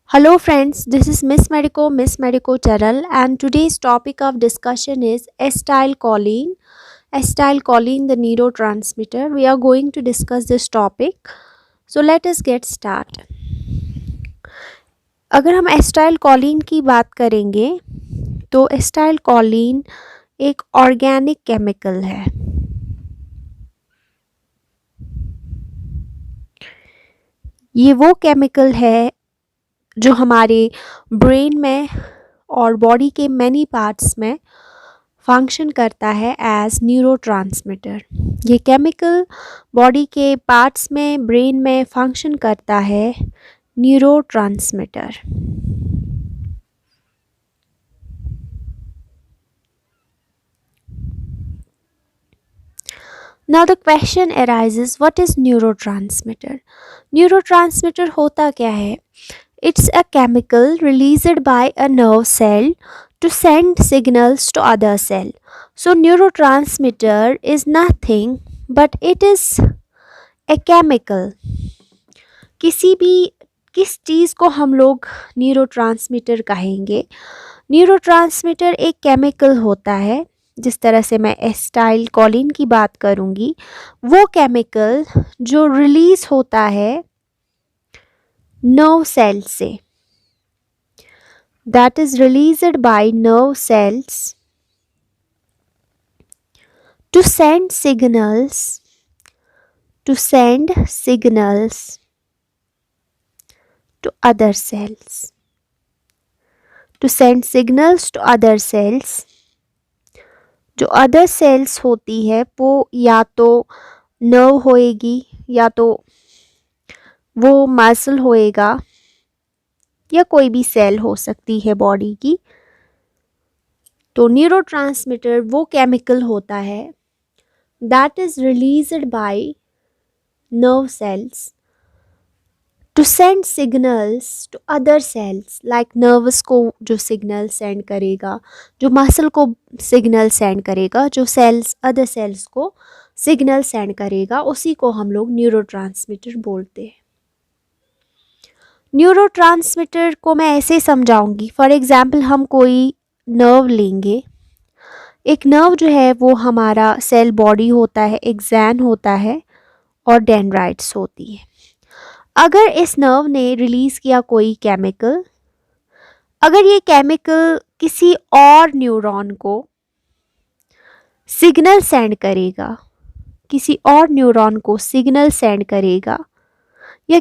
Hello friends, this is Miss Medico Charal, and today's topic of discussion is acetylcholine. Acetylcholine, the neurotransmitter. We are going to discuss this topic. So let us get started. अगर हम acetylcholine की बात करेंगे तो acetylcholine एक organic chemical है। ये वो केमिकल है जो हमारे ब्रेन में और बॉडी के मैनी पार्ट्स में फंक्शन करता है एज न्यूरोट्रांसमीटर। ये केमिकल बॉडी के पार्ट्स में ब्रेन में फंक्शन करता है neurotransmitter. Now the question arises, what is neurotransmitter? Neurotransmitter होता क्या है? It's a chemical released by a nerve cell to send signals to other cell. So neurotransmitter is nothing but it is a chemical. किस चीज़ को हम लोग neurotransmitter कहेंगे? Neurotransmitter एक chemical होता है। जिस तरह से मैं एसिटाइलकोलिन की बात करूँगी, वो केमिकल जो रिलीज होता है nerve cells से, that is released by nerve cells to send signals to other cells, जो अदर सेल्स होती है वो या तो नर्व होएगी या तो वो मसल होएगा या कोई भी सेल हो सकती है बॉडी की। तो न्यूरोट्रांसमीटर वो केमिकल होता है that is released by nerve cells to send signals to other cells. Like nervous को जो सिग्नल सेंड करेगा, जो मसल को सिग्नल सेंड करेगा, जो सेल्स अदर सेल्स को सिग्नल सेंड करेगा, उसी को हम लोग न्यूरोट्रांसमीटर बोलते हैं। न्यूरोट्रांसमीटर को मैं ऐसे समझाऊंगी। फॉर एग्जांपल हम कोई नर्व लेंगे। एक नर्व जो है वो हमारा सेल बॉडी होता है, एक्सैन होता है और डेंड्राइट्स होती है। अगर इस नर्व ने रिलीज़ किया कोई केमिकल, अगर ये केमिकल किसी और न्यूरॉन को सिग्नल सेंड करेगा, किसी और न्यूरॉन को सिग्नल सेंड करेगा, या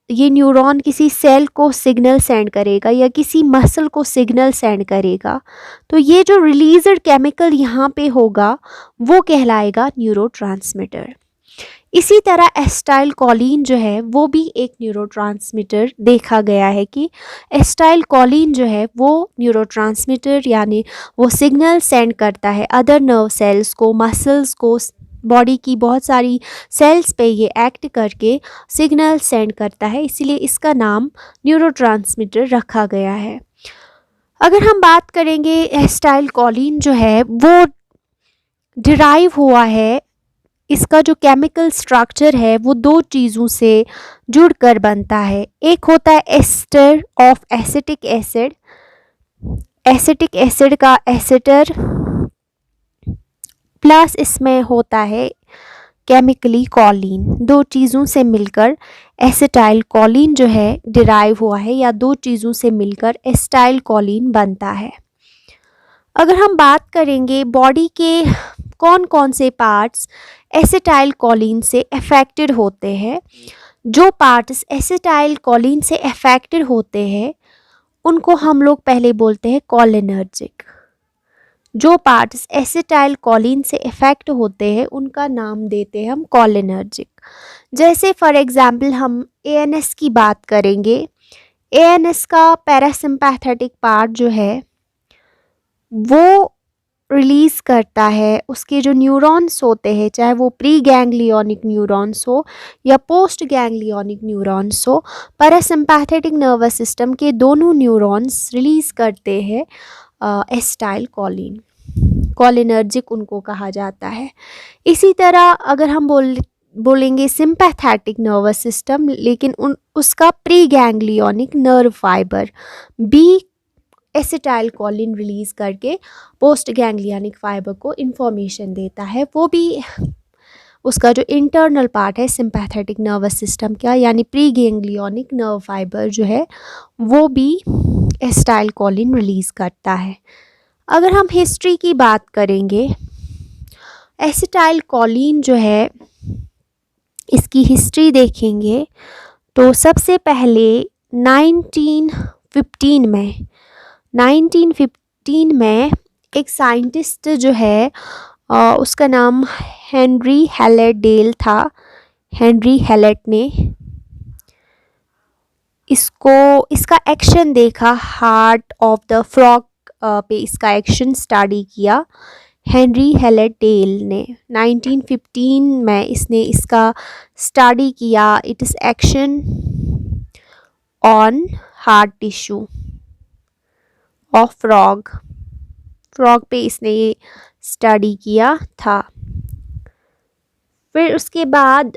ये न्यूरॉन किसी सेल को सिग्नल सेंड करेगा या किसी मसल को सिग्नल सेंड करेगा, तो ये जो रिलीज्ड केमिकल यहाँ पे होगा वो कहलाएगा न्यूरोट्रांसमीटर। इसी तरह एसिटाइलकोलिन जो है वो भी एक न्यूरोट्रांसमीटर देखा गया है कि एसिटाइलकोलिन जो है वो न्यूरोट्रांसमीटर यानी वो सिग्नल सेंड करता है अदर नर्व सेल्स को, मसल्स को, बॉडी की बहुत सारी सेल्स पे ये एक्ट करके सिग्नल सेंड करता है, इसीलिए इसका नाम न्यूरोट्रांसमीटर रखा गया है। अगर हम बात करेंगे एसिटाइलकोलिन जो है वो डिराइव हुआ है, इसका जो केमिकल स्ट्रक्चर है वो दो चीज़ों से जुड़कर बनता है। एक होता है ester of acetic acid, acetic acid का एसिटर, प्लस इसमें होता है केमिकली कॉलिन। दो चीज़ों से मिलकर एसिटाइलकोलिन जो है डिराइव हुआ है, या दो चीज़ों से मिलकर एसिटाइलकोलिन बनता है। अगर हम बात करेंगे बॉडी के कौन कौन से पार्ट्स एसिटाइलकोलिन से अफेक्टेड होते हैं, जो पार्ट्स एसिटाइलकोलिन से अफेक्टेड होते हैं उनको हम लोग पहले बोलते हैं कॉलिनर्जिक। जो पार्ट्स एसिटाइलकोलिन से अफेक्ट होते हैं उनका नाम देते हैं हम कॉलिनर्जिक। जैसे फॉर एग्जांपल हम एएनएस की बात करेंगे। एएनएस का पैरासिम्पैथेटिक पार्ट जो है वो रिलीज़ करता है, उसके जो न्यूरॉन्स होते हैं, चाहे वो प्री गैंग्लियोनिक न्यूरॉन्स हो या पोस्ट गैंग्लियोनिक न्यूरॉन्स हो, पैरासिम्पैथेटिक नर्वस सिस्टम के दोनों न्यूरॉन्स रिलीज़ करते हैं एसिटाइलकोलिन। कॉलिनर्जिक उनको कहा जाता है। इसी तरह अगर हम बोलेंगे सिंपैथेटिक नर्वस सिस्टम, लेकिन उसका प्री गैंग्लियोनिक नर्व फाइबर बी एसिटाइल कोलिन रिलीज करके पोस्ट गैंग्लियोनिक फाइबर को इंफॉर्मेशन देता है। वो भी उसका जो इंटरनल पार्ट है सिंपैथेटिक नर्वस सिस्टम का, यानी प्री गैंग्लियोनिक नर्व फाइबर जो है वो भी एसिटाइल कोलिन रिलीज करता है। अगर हम हिस्ट्री की बात करेंगे, एसिटाइल कोलिन जो है इसकी हिस्ट्री देखेंगे तो सबसे पहले 1915 में एक साइंटिस्ट जो है उसका नाम हेनरी हैलेट डेल था। हेनरी हैलेट ने इसका एक्शन देखा, हार्ट ऑफ द फ्रॉग पे इसका एक्शन स्टडी किया हेनरी हैलेट डेल ने। 1915 में इसने इसका स्टडी किया, it is action on heart tissue of frog पे इसने ये स्टडी किया था। फिर उसके बाद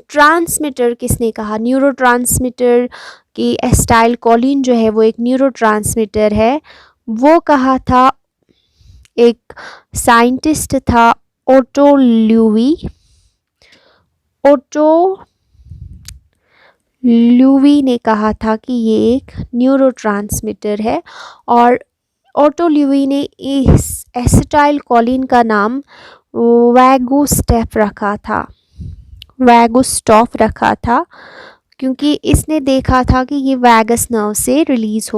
ट्रांसमीटर किसने कहा, न्यूरो ट्रांसमीटर की एसिटाइल कोलिन जो है वो एक न्यूरो ट्रांसमीटर है, वो कहा था एक साइंटिस्ट था ओटो ल्यूवी ने कहा था कि ये एक न्यूरो ट्रांसमीटर है। और ओटो ल्यूवी ने इस एसिटाइल कोलिन का नाम वैगोस्टॉफ रखा था क्योंकि इसने देखा था कि ये वैगस नर्व से रिलीज़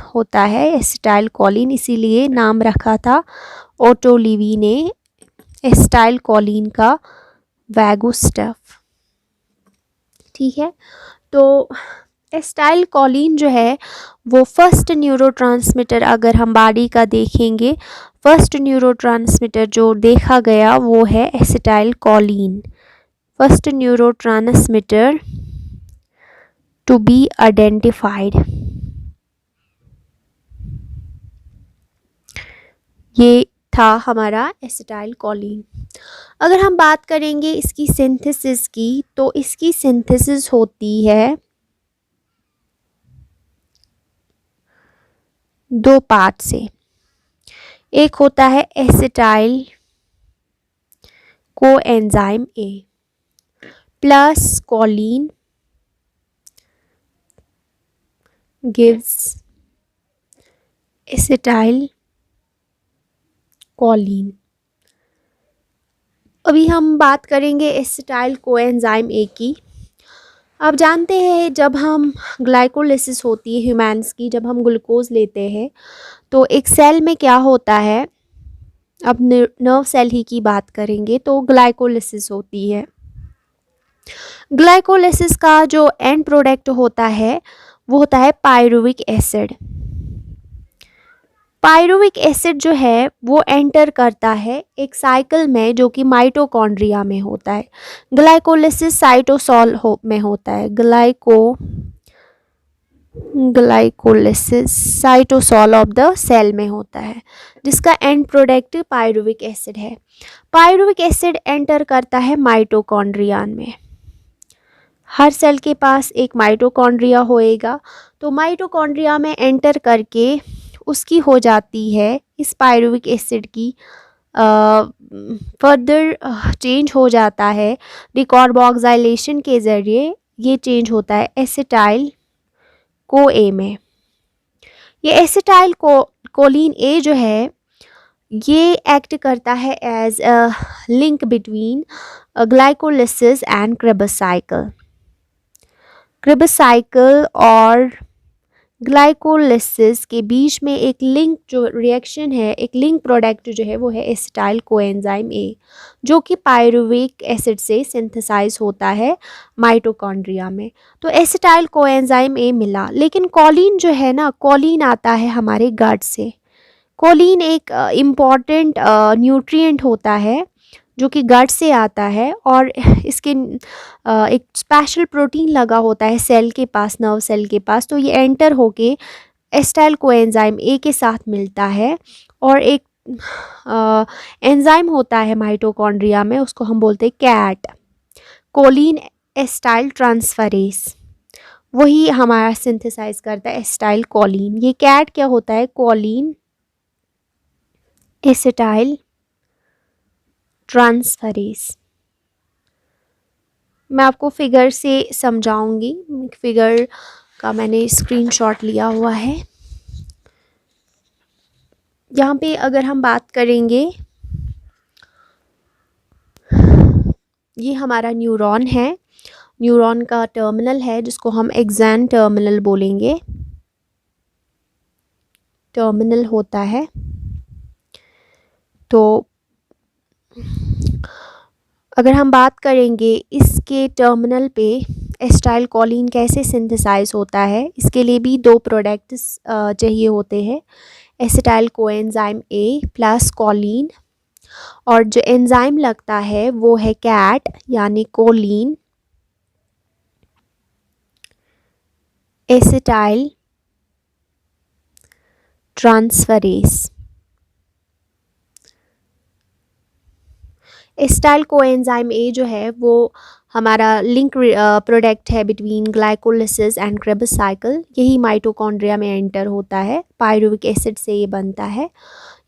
होता है एसिटाइल कोलिन, इसीलिए नाम रखा था ओटो ल्यूवी ने एसिटाइल कोलिन का वैगोस्टॉफ। ठीक है, तो एसिटाइल कोलिन जो है वो फर्स्ट न्यूरोट्रांसमीटर, अगर हम बॉडी का देखेंगे फर्स्ट न्यूरोट्रांसमीटर जो देखा गया वो है acetylcholine, first neurotransmitter to be identified. ये था हमारा एसिटाइल कोलिन। अगर हम बात करेंगे इसकी सिंथेसिस की, तो इसकी सिंथेसिस होती है दो पार्ट से। एक होता है acetyl coenzyme A plus choline gives acetylcholine. अभी हम बात करेंगे एसिटाइल कोएंजाइम ए की। आप जानते हैं जब हम ग्लाइकोलिसिस होती है ह्यूमन्स की, जब हम ग्लूकोज लेते हैं तो एक सेल में क्या होता है, अब नर्व सेल ही की बात करेंगे तो ग्लाइकोलिसिस होती है। ग्लाइकोलिसिस का जो एंड प्रोडक्ट होता है वो होता है पायरुविक एसिड। पायरुविक एसिड जो है वो एंटर करता है एक साइकिल में जो कि माइटोकॉन्ड्रिया में होता है। ग्लाइकोलिसिस साइटोसॉल में होता है, glycolysis cytosol of the cell में होता है, जिसका एंड प्रोडक्ट पायरुविक एसिड है। पायरुविक एसिड एंटर करता है माइटोकॉन्ड्रिया में। हर सेल के पास एक माइटोकॉन्ड्रिया होएगा, तो माइटोकॉन्ड्रिया में एंटर करके उसकी हो जाती है इस पायरुविक एसिड की फर्दर चेंज हो जाता है डिकार्बोक्सिलेशन के ज़रिए। ये चेंज होता है एसिटाइल को ए में। ये एसिटाइल कोलिन ए जो है ये एक्ट करता है as a link between glycolysis and Krebs cycle और ग्लाइकोलिसिस के बीच में एक लिंक जो रिएक्शन है, एक लिंक प्रोडक्ट जो है वो है एसिटाइल कोएंजाइम ए, जो कि पायरुविक एसिड से सिंथेसाइज होता है माइटोकॉन्ड्रिया में। तो एसिटाइल कोएंजाइम ए मिला, लेकिन कोलिन जो है ना, कोलिन आता है हमारे गट से। कोलिन एक इम्पॉर्टेंट न्यूट्रिएंट होता है जो कि गट से आता है, और इसके एक स्पेशल प्रोटीन लगा होता है सेल के पास, नर्व सेल के पास। तो ये एंटर होके एसिटाइल कोएंजाइम ए के साथ मिलता है और एक एंजाइम होता है माइटोकॉन्ड्रिया में, उसको हम बोलते हैं कैट, कोलिन एसिटाइल ट्रांसफरेज, वही हमारा सिंथेसाइज करता है एसिटाइल कोलिन। ये कैट क्या होता है? Choline acetyltransferase. मैं आपको फिगर से समझाऊंगी, फिगर का मैंने स्क्रीनशॉट लिया हुआ है। यहाँ पे अगर हम बात करेंगे, ये हमारा न्यूरॉन है, न्यूरॉन का टर्मिनल है जिसको हम एक्सैन टर्मिनल बोलेंगे, टर्मिनल होता है। तो अगर हम बात करेंगे इसके टर्मिनल पे एसिटाइल कोलिन कैसे सिंथेसाइज होता है, इसके लिए भी दो प्रोडक्ट्स चाहिए होते हैं, acetyl coenzyme A plus choline, और जो एंजाइम लगता है वो है कैट यानी choline acetyltransferase. Acetyl coenzyme A जो है वो हमारा लिंक प्रोडक्ट है between glycolysis and Krebs cycle, यही माइटोकॉन्ड्रिया में एंटर होता है, पायरुविक एसिड से ये बनता है।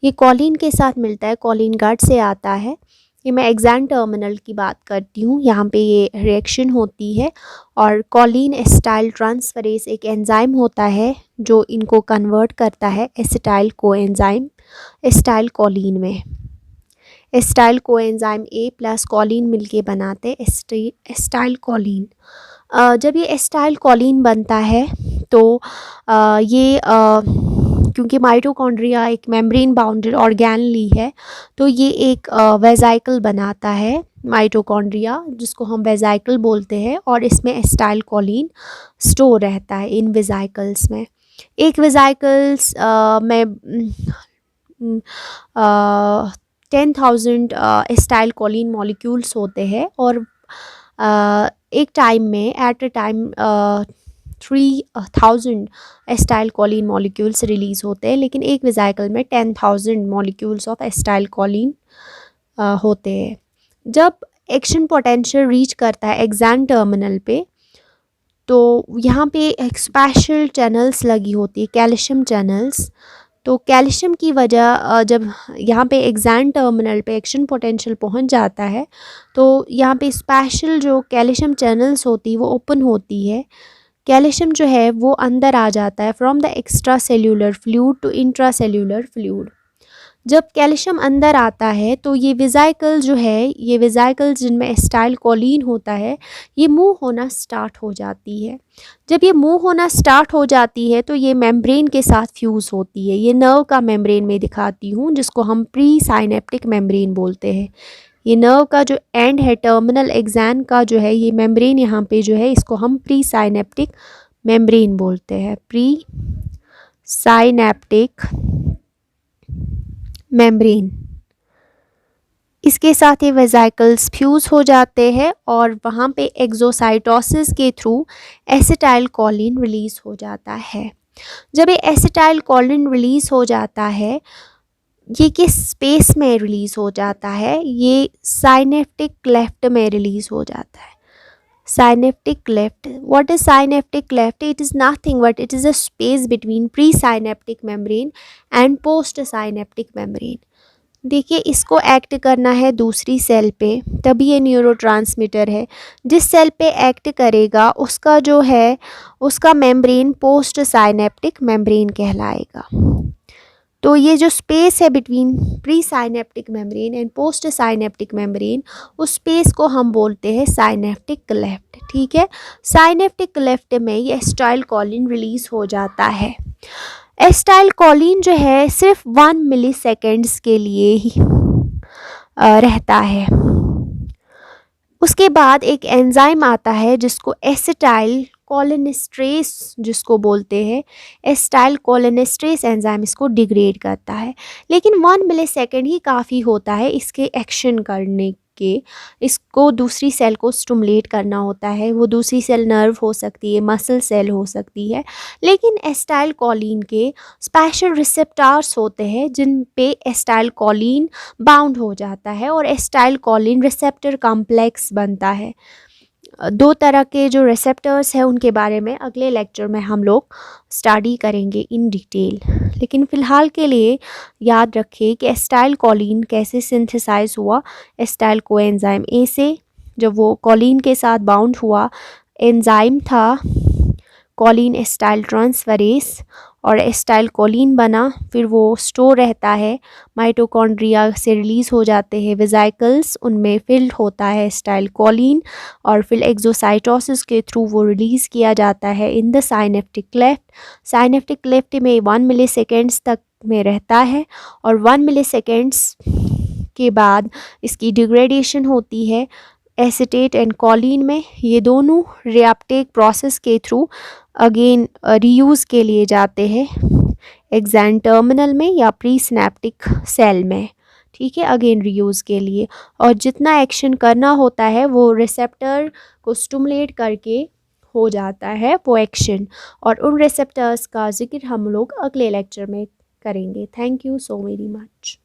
ये कोलिन के साथ मिलता है, कोलिन गट से आता है। ये मैं एक्सैन टर्मिनल की बात करती हूँ, यहाँ पे ये रिएक्शन होती है और कोलिन एसिटाइल ट्रांसफरेज एक एंजाइम होता है जो इनको कन्वर्ट करता है एसिटाइल कोएंजाइम एसिटाइल कोलिन में। Acetyl coenzyme A plus choline मिलके बनाते एसिटाइल कोलिन। जब ये एसिटाइल कोलिन बनता है तो ये क्योंकि माइटोकॉन्ड्रिया एक मेम्ब्रेन बाउंडेड ऑर्गेनली है, तो ये एक वेजाइकल बनाता है माइटोकॉन्ड्रिया, जिसको हम वेजाइकल बोलते हैं, और इसमें एसिटाइल कोलिन स्टोर रहता है इन वेजाइकल्स में। एक वेजाइकल्स में 10,000 एसिटाइल कोलिन मॉलिक्यूल्स होते हैं, और एक टाइम में at a time 3,000 acetyl choline molecules release होते हैं, लेकिन एक वेजाइकल में 10,000 मॉलिक्यूल्स ऑफ एसिटाइल कोलिन होते हैं। जब एक्शन पोटेंशियल रीच करता है एक्सैन टर्मिनल पे, तो यहाँ पे एक स्पेशल चैनल्स लगी होती है, कैल्शियम चैनल्स। तो कैल्शियम की वजह जब यहाँ पे एक्सैन टर्मिनल पे एक्शन पोटेंशियल पहुँच जाता है, तो यहाँ पे स्पेशल जो कैल्शियम चैनल्स होती है वो ओपन होती है, कैल्शियम जो है वो अंदर आ जाता है from the extracellular fluid to intracellular fluid. जब कैल्शियम अंदर आता है तो ये वेजाइकल जो है, ये वेजाइकल्स जिनमें एसिटाइल कोलिन होता है, ये मूव होना स्टार्ट हो जाती है। जब ये मूव होना स्टार्ट हो जाती है तो ये मेम्ब्रेन के साथ फ्यूज़ होती है। ये नर्व का मेम्ब्रेन में दिखाती हूँ, जिसको हम प्री साइनेप्टिक मेम्ब्रेन बोलते हैं। ये नर्व का जो एंड है टर्मिनल एक्सैन का जो है, ये मेम्ब्रेन यहाँ पे जो है, इसको हम प्री साइनेप्टिक मेम्ब्रेन बोलते हैं, प्री साइनेप्टिक मेम्ब्रेन। इसके साथ ये वेजाइकल्स फ्यूज़ हो जाते हैं और वहाँ पे एक्सोसाइटोसिस के थ्रू एसिटाइल कोलिन रिलीज़ हो जाता है। जब ये एसिटाइल कोलिन रिलीज़ हो जाता है, ये किस स्पेस में रिलीज़ हो जाता है? ये साइनेप्टिक क्लेफ्ट में रिलीज़ हो जाता है। Synaptic cleft. What is synaptic cleft? It is nothing but it is a space between pre-synaptic membrane and post-synaptic membrane. देखिए, इसको एक्ट करना है दूसरी सेल पे, तभी ये न्यूरोट्रांसमीटर है। जिस सेल पे एक्ट करेगा उसका जो है, उसका मेम्ब्रेन पोस्ट साइनेप्टिक मेम्ब्रेन कहलाएगा। तो ये जो स्पेस है between pre synaptic membrane and post synaptic membrane, उस स्पेस को हम बोलते हैं साइनेप्टिक क्लेफ्ट। ठीक है, साइनेप्टिक क्लेफ्ट में ये एसिटाइल कोलिन रिलीज हो जाता है। एसिटाइल कोलिन जो है सिर्फ 1 मिलीसेकेंड्स के लिए ही रहता है। उसके बाद एक एंजाइम आता है जिसको एसिटाइल कोलिनेस्ट्रेस जिसको बोलते हैं, एसिटाइल कोलिनेस्ट्रेस एंजाइम इसको डिग्रेड करता है। लेकिन 1 मिलीसेकेंड ही काफ़ी होता है इसके एक्शन करने के इसको दूसरी सेल को स्टिमुलेट करना होता है। वो दूसरी सेल नर्व हो सकती है, मसल सेल हो सकती है, लेकिन एसिटाइल कोलिन के स्पेशल रिसेप्टर्स होते हैं जिन पे एसिटाइल कोलिन बाउंड हो जाता है और एसिटाइल कोलिन रिसेप्टर कॉम्प्लेक्स बनता है। दो तरह के जो रिसेप्टर्स हैं उनके बारे में अगले लेक्चर में हम लोग स्टडी करेंगे इन डिटेल, लेकिन फ़िलहाल के लिए याद रखें कि एसिटाइल कोलिन कैसे सिंथेसाइज हुआ। एसिटाइल कोएंजाइम ए से जब वो कोलिन के साथ बाउंड हुआ, एंजाइम था कोलिन एसिटाइल ट्रांसफरेज और एसिटाइल कोलिन बना, फिर वो स्टोर रहता है, माइटोकॉन्ड्रिया से रिलीज़ हो जाते हैं वेसिकल्स, उनमें फिल्ड होता है एसिटाइल कोलिन और फिर एक्सोसाइटोसिस के थ्रू वो रिलीज़ किया जाता है in the synaptic cleft. Synaptic cleft में 1 मिलीसेकेंड्स तक में रहता है और 1 मिलीसेकेंड्स के बाद इसकी डिग्रेडेशन होती है एसीटेट एंड कोलिन में। ये दोनों रिएप्टेक प्रोसेस के थ्रू अगेन रीयूज़ के लिए जाते हैं एक्सैन टर्मिनल में या प्री सिनेप्टिक सेल में, ठीक है, अगेन रीयूज़ के लिए। और जितना एक्शन करना होता है वो रिसेप्टर को स्टिमुलेट करके हो जाता है वो एक्शन, और उन रिसेप्टर्स का जिक्र हम लोग अगले लेक्चर में करेंगे। Thank you so very much.